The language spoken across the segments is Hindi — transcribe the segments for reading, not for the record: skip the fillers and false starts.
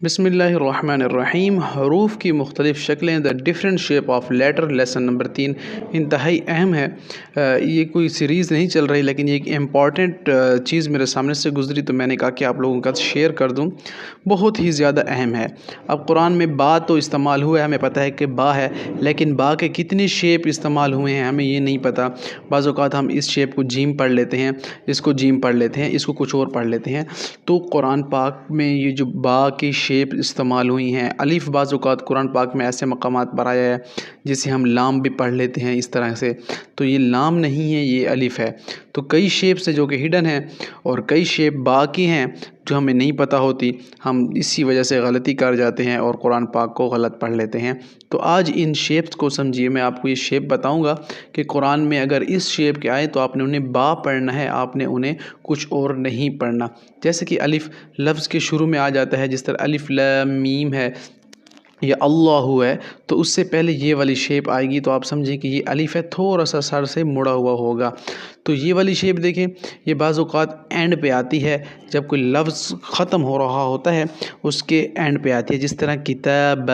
बिस्मिल्लाहिर्रहमानिर्रहीम। हरूफ की मुख्तलिफ़ शक्लें, the different shape of letter, lesson number 3 इंतहाई अहम है। ये कोई सीरीज़ नहीं चल रही, लेकिन ये एक इम्पॉर्टेंट चीज़ मेरे सामने से गुजरी तो मैंने कहा कि आप लोगों का शेयर कर दूँ। बहुत ही ज़्यादा अहम है। अब कुरान में बा तो इस्तेमाल हुआ है, हमें पता है कि बा है, लेकिन बा के कितने शेप इस्तेमाल हुए हैं हमें ये नहीं पता। बाज़ औक़ात हम इस शेप को जीम पढ़ लेते हैं, इसको जीम पढ़ लेते हैं, इसको कुछ और पढ़ लेते हैं। तो कुरान पाक में ये जो बा की शेप इस्तेमाल हुई हैं, अलिफ बाज़ औक़ात कुरान पाक में ऐसे मकामात पर आया है जिसे हम लाम भी पढ़ लेते हैं इस तरह से। तो ये लाम नहीं है, ये अलिफ है। तो कई शेप्स है जो कि हिडन है और कई शेप बाकी हैं जो हमें नहीं पता होती। हम इसी वजह से गलती कर जाते हैं और कुरान पाक को गलत पढ़ लेते हैं। तो आज इन शेप्स को समझिए। मैं आपको ये शेप बताऊंगा कि कुरान में अगर इस शेप के आए तो आपने उन्हें बा पढ़ना है, आपने उन्हें कुछ और नहीं पढ़ना। जैसे कि अलिफ लफ्ज़ के शुरू में आ जाता है, जिस तरह अलिफ लाम मीम है या अल्लाहु है, तो उससे पहले ये वाली शेप आएगी तो आप समझें कि ये अलिफ है, थोड़ा सा सर से मुड़ा हुआ होगा। तो ये वाली शेप देखें, ये बाज़ औक़ात एंड पे आती है, जब कोई लफ्ज़ ख़त्म हो रहा होता है उसके एंड पे आती है। जिस तरह किताब,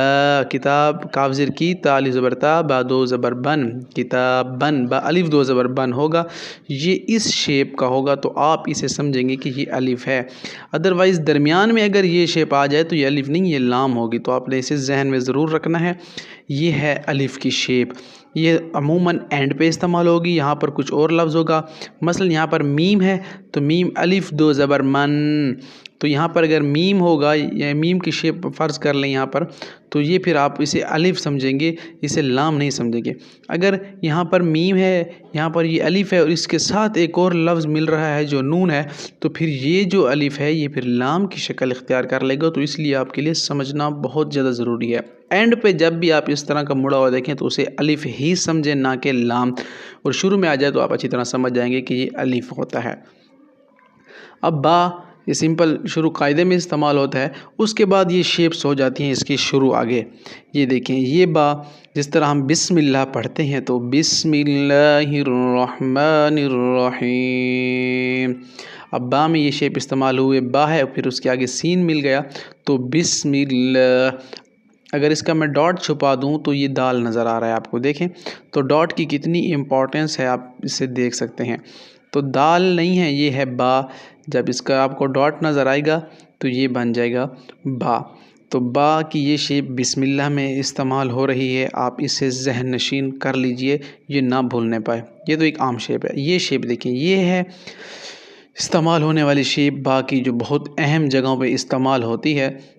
किताब काफ ज़ेर की, ता अलिफ ज़बर ता, बा दो ज़बर बन, किताबन, बा अलिफ दो ज़बर बन होगा। ये इस शेप का होगा तो आप इसे समझेंगे कि ये अलिफ है। अदरवाइज़ दरमियान में अगर ये शेप आ जाए तो ये अलिफ नहीं, ये लाम होगी। तो आपने इसे जहन में ज़रूर रखना है। ये है अलिफ की शेप। ये अमूमन एंड पे इस्तेमाल होगी। यहाँ पर कुछ और लफ्ज़ होगा, मसलन यहाँ पर मीम है तो मीम अलिफ दो ज़बर मन। तो यहाँ पर अगर मीम होगा या मीम की शेप फ़र्ज़ कर लें यहाँ पर, तो ये फिर आप इसे अलिफ समझेंगे, इसे लाम नहीं समझेंगे। अगर यहाँ पर मीम है, यहाँ पर ये अलिफ है और इसके साथ एक और लफ्ज़ मिल रहा है जो नून है, तो फिर ये जो अलिफ है ये फिर लाम की शक्ल इख्तियार कर लेगा। तो इसलिए आपके लिए समझना बहुत ज़्यादा ज़रूरी है। एंड पे जब भी आप इस तरह का मुड़ा हुआ देखें तो उसे अलिफ ही समझें, ना कि लाम। और शुरू में आ जाए तो आप अच्छी तरह समझ जाएंगे कि ये अलिफ होता है। अब बा ये सिंपल शुरू कायदे में इस्तेमाल होता है, उसके बाद ये शेप्स हो जाती हैं इसकी शुरू आगे। ये देखें, ये बा जिस तरह हम बिस्मिल्लाह पढ़ते हैं तो बिस्मिल्लाहिर्रहमानिर्रहीम। अब बा में ये शेप इस्तेमाल हुए, बा है फिर उसके आगे सीन मिल गया तो बिस्मिल्लाह। अगर इसका मैं डॉट छुपा दूं तो ये दाल नज़र आ रहा है आपको, देखें तो डॉट की कितनी इम्पोर्टेंस है, आप इसे देख सकते हैं। तो दाल नहीं है, ये है बा। जब इसका आपको डॉट नज़र आएगा तो ये बन जाएगा बा। तो बा की ये शेप बिस्मिल्लाह में इस्तेमाल हो रही है, आप इसे जहन नशीन कर लीजिए, ये ना भूलने पाए। ये तो एक आम शेप है। ये शेप देखिए, ये है इस्तेमाल होने वाली शेप बा की, जो बहुत अहम जगहों पे इस्तेमाल होती है।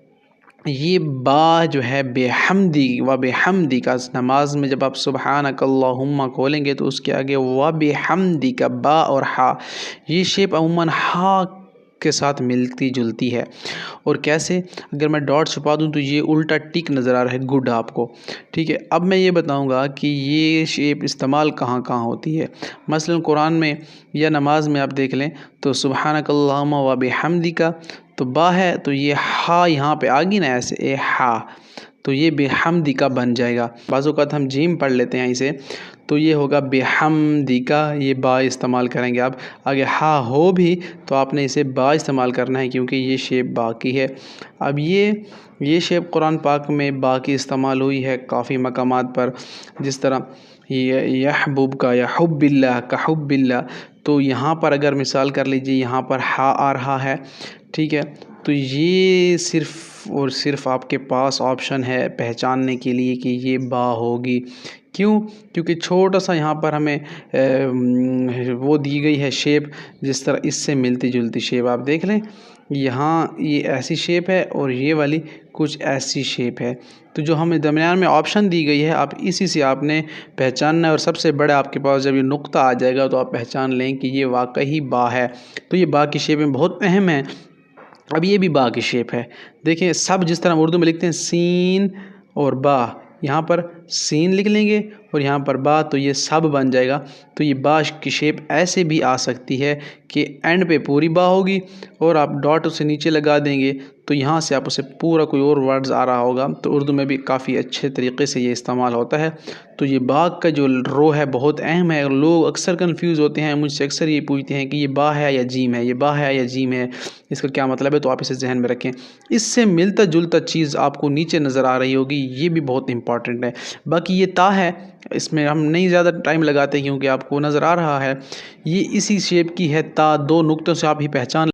ये बा जो है बेहम्दी व बेहम्दी का, नमाज में जब आप सुबहानक अल्लाहुम्मा खोलेंगे तो उसके आगे व बेहम्दी का बा और हा, ये शेप अमूमन हा के साथ मिलती जुलती है। और कैसे, अगर मैं डॉट छुपा दूं तो ये उल्टा टिक नज़र आ रहा है, गुड आपको, ठीक है। अब मैं ये बताऊंगा कि ये शेप इस्तेमाल कहाँ कहाँ होती है। मसलन कुरान में या नमाज में आप देख लें तो सुबहानक अल्लाहुम्मा व बिहम्दी का तो बा है, तो ये हा यहाँ पे आ गई ना ऐसे, ए हा, तो ये बेहम्दी का बन जाएगा। बाज़ औक़ात हम जीम पढ़ लेते हैं इसे, तो ये होगा बेहम्दी का, ये बा इस्तेमाल करेंगे आप। आगे हा हो भी तो आपने इसे बा इस्तेमाल करना है, क्योंकि ये शेप बा की है। अब ये शेप कुरान पाक में बा की इस्तेमाल हुई है काफ़ी मकामात पर, जिस तरह यहबूब का या हुब्बिल्लाह का हुब्बिल्लाह। तो यहाँ पर अगर मिसाल कर लीजिए, यहाँ पर हा आ रहा है, ठीक है, तो ये सिर्फ़ और सिर्फ आपके पास ऑप्शन है पहचानने के लिए कि ये बा होगी। क्यों? क्योंकि छोटा सा यहाँ पर हमें वो दी गई है शेप, जिस तरह इससे मिलती जुलती शेप आप देख लें। यहाँ ये ऐसी शेप है और ये वाली कुछ ऐसी शेप है। तो जो हमें दरमियान में ऑप्शन दी गई है, आप इसी से आपने पहचानना है। और सबसे बड़ा आपके पास जब ये नुक्ता आ जाएगा तो आप पहचान लें कि ये वाकई बा है। तो ये बा की शेप में बहुत अहम है। अब ये भी बा की शेप है, देखें सब जिस तरह हम उर्दू में लिखते हैं सीन और बा, यहाँ पर सीन लिख लेंगे और यहाँ पर बा, तो ये सब बन जाएगा। तो ये बा की शेप ऐसे भी आ सकती है कि एंड पे पूरी बा होगी और आप डॉट उसे नीचे लगा देंगे तो यहाँ से आप उसे पूरा कोई और वर्ड्स आ रहा होगा। तो उर्दू में भी काफ़ी अच्छे तरीके से ये इस्तेमाल होता है। तो ये बा का जो रो है बहुत अहम है। लोग अक्सर कंफ्यूज होते हैं, मुझसे अक्सर ये पूछते हैं कि ये बा है या जीम है, ये बा है या जीम है, इसका क्या मतलब है। तो आप इसे जहन में रखें। इससे मिलता जुलता चीज़ आपको नीचे नज़र आ रही होगी, ये भी बहुत इंपॉर्टेंट है। बाकी ये ता है, इसमें हम नहीं ज़्यादा टाइम लगाते क्योंकि आपको नज़र आ रहा है ये इसी शेप की है ता। 2 नुक्तों से आप ही पहचान